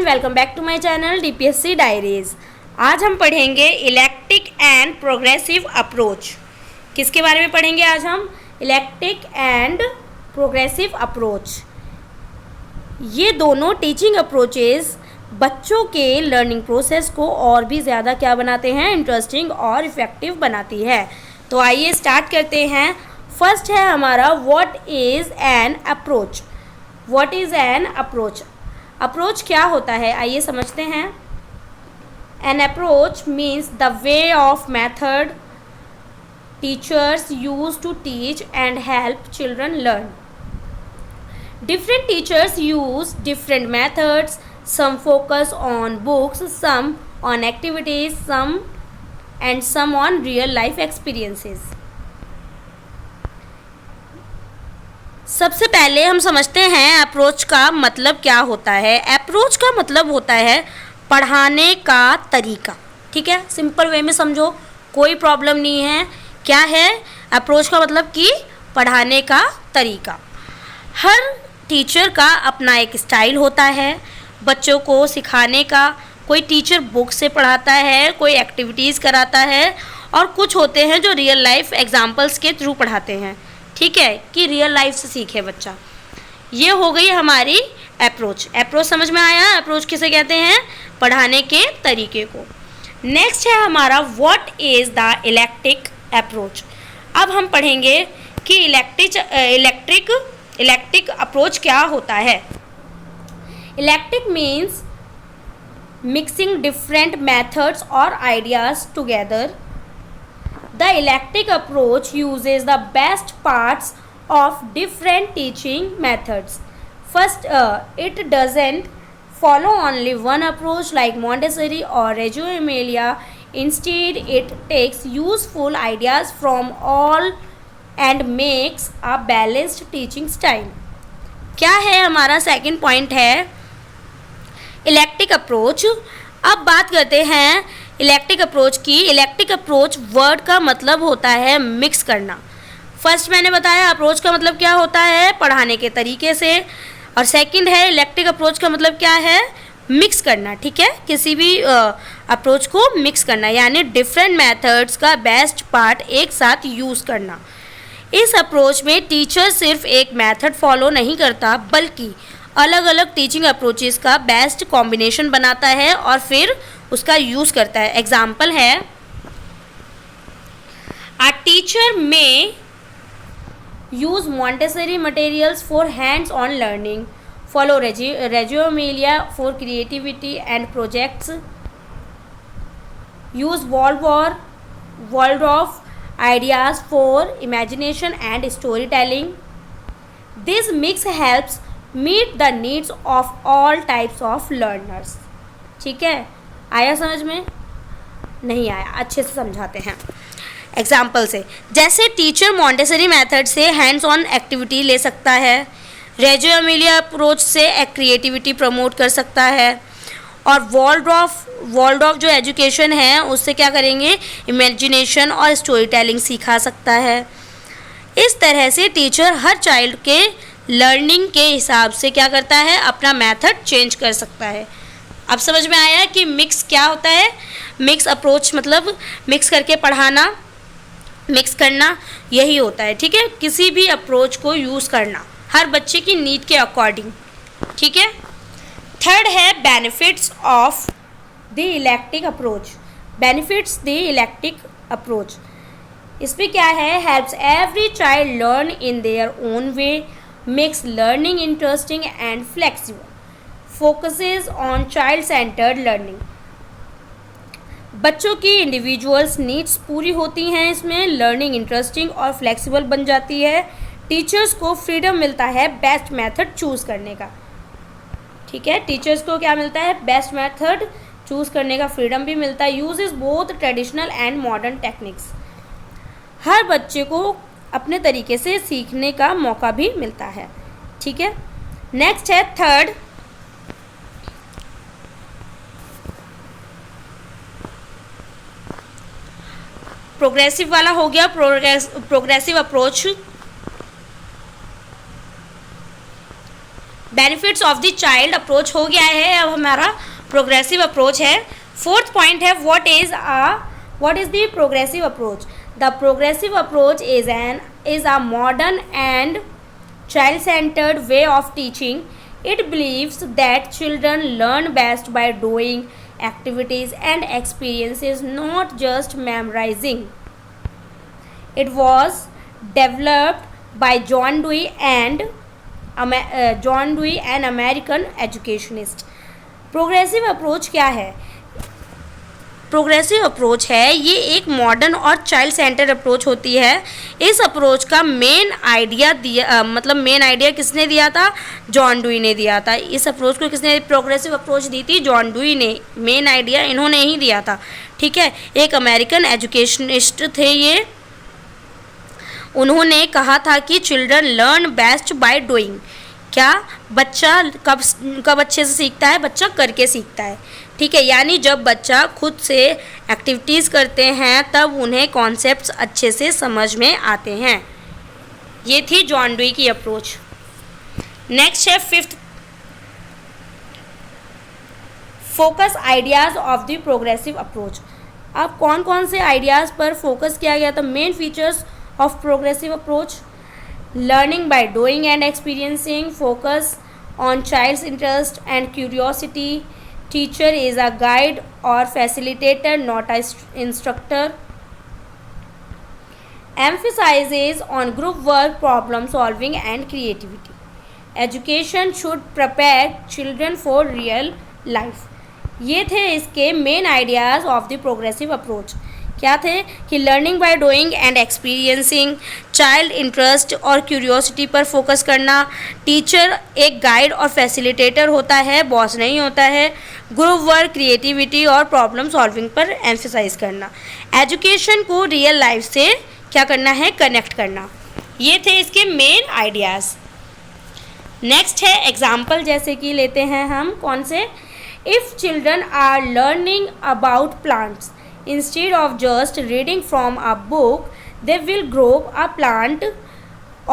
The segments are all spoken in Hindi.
Welcome back to my channel DPSC diaries. आज हम पढ़ेंगे इलेक्ट्रिक एंड प्रोग्रेसिव अप्रोच। किसके बारे में पढ़ेंगे आज हम? Electric and progressive approach. ये दोनों टीचिंग अप्रोचेस बच्चों के लर्निंग प्रोसेस को और भी ज़्यादा क्या बनाते हैं? इंटरेस्टिंग और इफ़ेक्टिव बनाती है। तो आइए स्टार्ट करते हैं। फर्स्ट है हमारा what is an approach. What is an approach? Approach क्या होता है आइए समझते हैं। An approach means the way of method teachers use to teach and help children learn. Different teachers use different methods. Some focus on books, some on activities, some on real life experiences. सबसे पहले हम समझते हैं अप्रोच का मतलब क्या होता है। अप्रोच का मतलब होता है पढ़ाने का तरीका। ठीक है, सिंपल वे में समझो, कोई प्रॉब्लम नहीं है। क्या है अप्रोच का मतलब? कि पढ़ाने का तरीका। हर टीचर का अपना एक स्टाइल होता है बच्चों को सिखाने का। कोई टीचर बुक से पढ़ाता है, कोई एक्टिविटीज़ कराता है, और कुछ होते हैं जो रियल लाइफ एग्जांपल्स के थ्रू पढ़ाते हैं। ठीक है, कि रियल लाइफ से सीखे बच्चा। ये हो गई हमारी अप्रोच। अप्रोच समझ में आया? अप्रोच किसे कहते हैं? पढ़ाने के तरीके को। नेक्स्ट है हमारा what is the electric approach. अब हम पढ़ेंगे कि इलेक्ट्रिक अप्रोच क्या होता है। Electric means mixing different methods और ideas together. The electric approach uses the best parts of different teaching methods. First, it doesn't follow only one approach like Montessori or Reggio Emilia. Instead, it takes useful ideas from all and makes a balanced teaching style. क्या है हमारा सेकंड पॉइंट है इलेक्ट्रिक अप्रोच। अब बात करते हैं इलेक्ट्रिक अप्रोच की। इलेक्ट्रिक अप्रोच वर्ड का मतलब होता है मिक्स करना। फर्स्ट मैंने बताया अप्रोच का मतलब क्या होता है? पढ़ाने के तरीके से। और सेकंड है इलेक्ट्रिक अप्रोच का मतलब क्या है? मिक्स करना। ठीक है, किसी भी अप्रोच को मिक्स करना, यानी डिफरेंट मेथड्स का बेस्ट पार्ट एक साथ यूज़ करना। इस अप्रोच में टीचर सिर्फ एक मेथड फॉलो नहीं करता, बल्कि अलग अलग टीचिंग अप्रोचेस का बेस्ट कॉम्बिनेशन बनाता है और फिर उसका यूज़ करता है। एग्जाम्पल है, अ टीचर में use Montessori materials for hands-on learning, follow Reggio Emilia for creativity and projects, use Waldorf ideas for imagination and storytelling. This mix helps meet the needs of all types of learners. ठीक है, आया समझ में? नहीं आया, अच्छे से समझाते हैं एग्जाम्पल से। जैसे टीचर मॉन्टेसरी मेथड से हैंड्स ऑन एक्टिविटी ले सकता है, रेजियो एमिलिया अप्रोच से क्रिएटिविटी प्रमोट कर सकता है, और वॉल्डॉर्फ जो एजुकेशन है उससे क्या करेंगे? इमेजिनेशन और स्टोरी टेलिंग सिखा सकता है। इस तरह से टीचर हर चाइल्ड के लर्निंग के हिसाब से क्या करता है? अपना मेथड चेंज कर सकता है। अब समझ में आया कि मिक्स क्या होता है? मिक्स अप्रोच मतलब मिक्स करके पढ़ाना, मिक्स करना, यही होता है। ठीक है, किसी भी अप्रोच को यूज़ करना हर बच्चे की नीड के अकॉर्डिंग। ठीक है। थर्ड है benefits of the electric approach. Benefits the electric approach, इसमें क्या है? Helps every child learn in their own way, makes learning interesting and flexible, focuses on child centred learning. बच्चों की इंडिविजुअल्स नीड्स पूरी होती हैं, इसमें लर्निंग इंटरेस्टिंग और फ्लेक्सिबल बन जाती है। टीचर्स को फ्रीडम मिलता है बेस्ट मेथड चूज़ करने का। ठीक है, टीचर्स को क्या मिलता है? बेस्ट मेथड चूज़ करने का फ्रीडम भी मिलता है। Uses both traditional and modern techniques. हर बच्चे को अपने तरीके से सीखने का मौका भी मिलता है। ठीक है, नेक्स्ट है थर्ड, प्रोग्रेसिव वाला हो गया। Progressive approach benefits of the child approach हो गया है, अब हमारा प्रोग्रेसिव अप्रोच है। फोर्थ पॉइंट है what is the progressive approach. The progressive approach is a modern and child centered way of teaching. It believes that children learn best by doing activities and experiences, not just memorizing. It was developed by John Dewey, an American educationist. Progressive approach क्या है? प्रोग्रेसिव अप्रोच है ये एक मॉडर्न और चाइल्ड सेंटर अप्रोच होती है। इस अप्रोच का मेन आइडिया किसने दिया था? जॉन डुई ने दिया था। इस अप्रोच को किसने प्रोग्रेसिव अप्रोच दी थी? जॉन डुई ने। मेन आइडिया इन्होंने ही दिया था, ठीक है। एक अमेरिकन एजुकेशनिस्ट थे ये। उन्होंने कहा था कि children learn best by doing. क्या? बच्चा कब अच्छे से सीखता है? बच्चा करके सीखता है, ठीक है। यानी जब बच्चा खुद से एक्टिविटीज़ करते हैं तब उन्हें कॉन्सेप्ट्स अच्छे से समझ में आते हैं। ये थी जॉन डुई की अप्रोच। नेक्स्ट है fifth, focus ideas of the progressive approach. अब कौन कौन से आइडियाज़ पर फोकस किया गया था? Main features of progressive approach: learning by doing and experiencing, focus on child's interest and curiosity, teacher is a guide or facilitator, not a instructor, emphasizes on group work, problem solving and creativity. Education should prepare children for real life. ये थे इसके main ideas of the progressive approach. क्या थे? कि learning by doing and experiencing, child interest और क्यूरियोसिटी पर फोकस करना, टीचर एक गाइड और फैसिलिटेटर होता है, बॉस नहीं होता है, ग्रुप वर्क, क्रिएटिविटी और प्रॉब्लम सॉल्विंग पर एम्फेसाइज करना, एजुकेशन को रियल लाइफ से क्या करना है? कनेक्ट करना। ये थे इसके मेन आइडियाज़। नेक्स्ट है एग्जाम्पल, जैसे कि लेते हैं हम कौन से? If children are learning about plants instead of just reading from a book, they will grow a plant,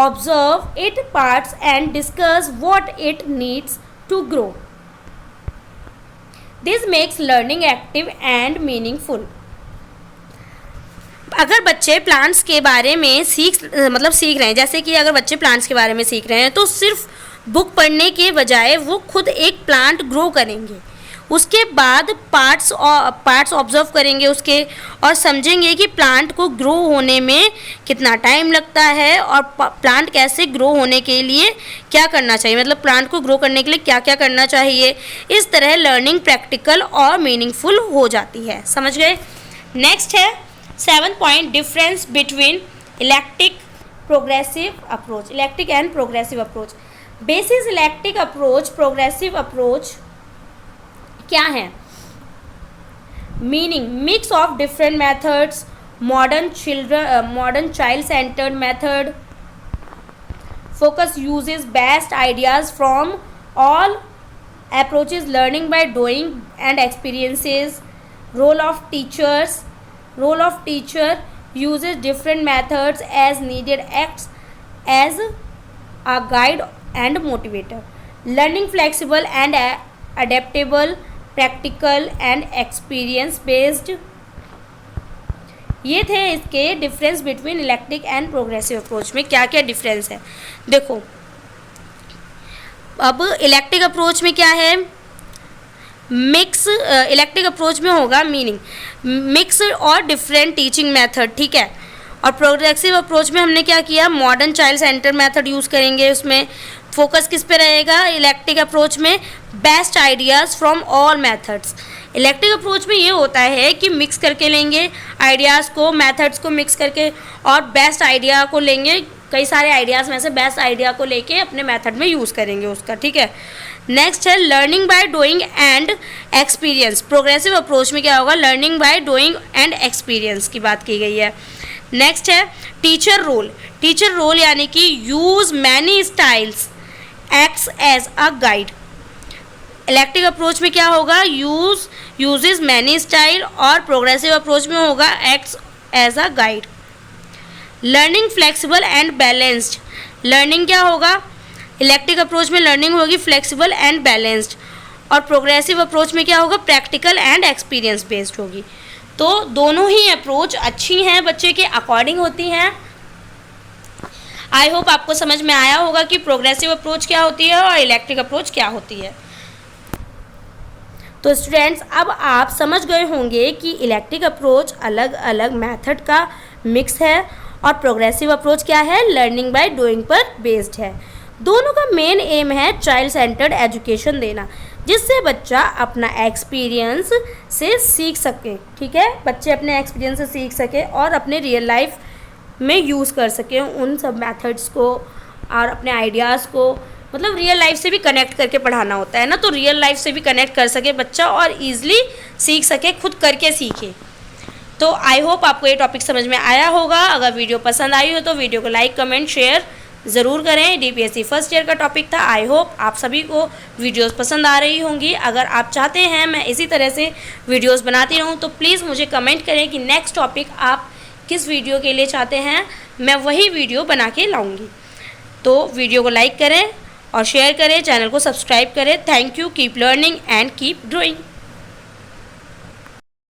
observe its parts and discuss what it needs to grow. This makes learning active and meaningful. अगर बच्चे प्लांट्स के बारे में सीख रहे हैं, जैसे कि अगर बच्चे प्लांट्स के बारे में सीख रहे हैं तो सिर्फ बुक पढ़ने के बजाय वो खुद एक प्लांट ग्रो करेंगे, उसके बाद पार्ट्स ऑब्जर्व करेंगे उसके, और समझेंगे कि प्लांट को ग्रो होने में कितना टाइम लगता है और प्लांट कैसे ग्रो होने के लिए क्या करना चाहिए, मतलब प्लांट को ग्रो करने के लिए क्या क्या करना चाहिए। इस तरह लर्निंग प्रैक्टिकल और मीनिंगफुल हो जाती है। समझ गए? नेक्स्ट है 7th point, difference between eclectic and progressive approach. Basis eclectic approach, progressive approach क्या है? Meaning: mix of different methods, modern child centred method, focus uses best ideas from all approaches, learning by doing and experiences, role of teacher uses different methods as needed, acts as a guide and motivator, learning flexible and adaptable, practical and experience based। ये थे इसके difference between eclectic and progressive approach में क्या क्या डिफरेंस है। देखो अब इलेक्टिक अप्रोच में क्या है, मिक्स, इलेक्टिक अप्रोच में होगा मीनिंग मिक्स और डिफरेंट टीचिंग मेथड, ठीक है। और प्रोग्रेसिव अप्रोच में हमने क्या किया, modern child centre method use करेंगे। उसमें फोकस किस पे रहेगा, इलेक्टिक अप्रोच में best ideas from all methods. Electric approach में ये होता है कि मिक्स करके लेंगे आइडियाज़ को, मेथड्स को मिक्स करके, और बेस्ट आइडिया को लेंगे, कई सारे आइडियाज़ में से बेस्ट आइडिया को लेके अपने मेथड में यूज़ करेंगे उसका, ठीक है। नेक्स्ट है learning by doing and experience. Progressive approach में क्या होगा, learning by doing and experience की बात की गई है। नेक्स्ट है टीचर रोल। टीचर रोल यानी कि use many styles, acts as a guide. Eclectic approach में क्या होगा, यूजेस मैनी स्टाइल, और प्रोग्रेसिव अप्रोच में होगा acts as a guide. Learning flexible and balanced. Learning क्या होगा, इलेक्टिव अप्रोच में लर्निंग होगी फ्लेक्सिबल एंड बैलेंस्ड, और प्रोग्रेसिव अप्रोच में क्या होगा, प्रैक्टिकल एंड एक्सपीरियंस बेस्ड होगी। तो दोनों ही अप्रोच अच्छी हैं, बच्चे के अकॉर्डिंग होती हैं। आई होप आपको समझ में आया होगा कि प्रोग्रेसिव अप्रोच क्या होती है और इलेक्टिव अप्रोच क्या होती है। तो स्टूडेंट्स, अब आप समझ गए होंगे कि इलेक्टिव अप्रोच अलग अलग मेथड का मिक्स है और प्रोग्रेसिव अप्रोच क्या है, लर्निंग बाय डूइंग पर बेस्ड है। दोनों का मेन एम है चाइल्ड सेंटर्ड एजुकेशन देना, जिससे बच्चा अपना एक्सपीरियंस से सीख सके। ठीक है, बच्चे अपने एक्सपीरियंस से सीख सके और अपने रियल लाइफ में यूज़ कर सकें उन सब मेथड्स को और अपने आइडियाज़ को। मतलब रियल लाइफ से भी कनेक्ट करके पढ़ाना होता है ना, तो रियल लाइफ से भी कनेक्ट कर सके बच्चा और ईजिली सीख सके, खुद करके सीखे। तो आई होप आपको ये टॉपिक समझ में आया होगा। अगर वीडियो पसंद आई हो तो वीडियो को लाइक कमेंट शेयर ज़रूर करें। DPSC फर्स्ट ईयर का टॉपिक था। आई होप आप सभी को वीडियोस पसंद आ रही होंगी। अगर आप चाहते हैं मैं इसी तरह से वीडियोस बनाती रहूं तो प्लीज़ मुझे कमेंट करें कि नेक्स्ट टॉपिक आप किस वीडियो के लिए चाहते हैं, मैं वही वीडियो बना के लाऊंगी। तो वीडियो को लाइक करें और शेयर करें, चैनल को सब्सक्राइब करें। Thank you, keep learning and keep growing.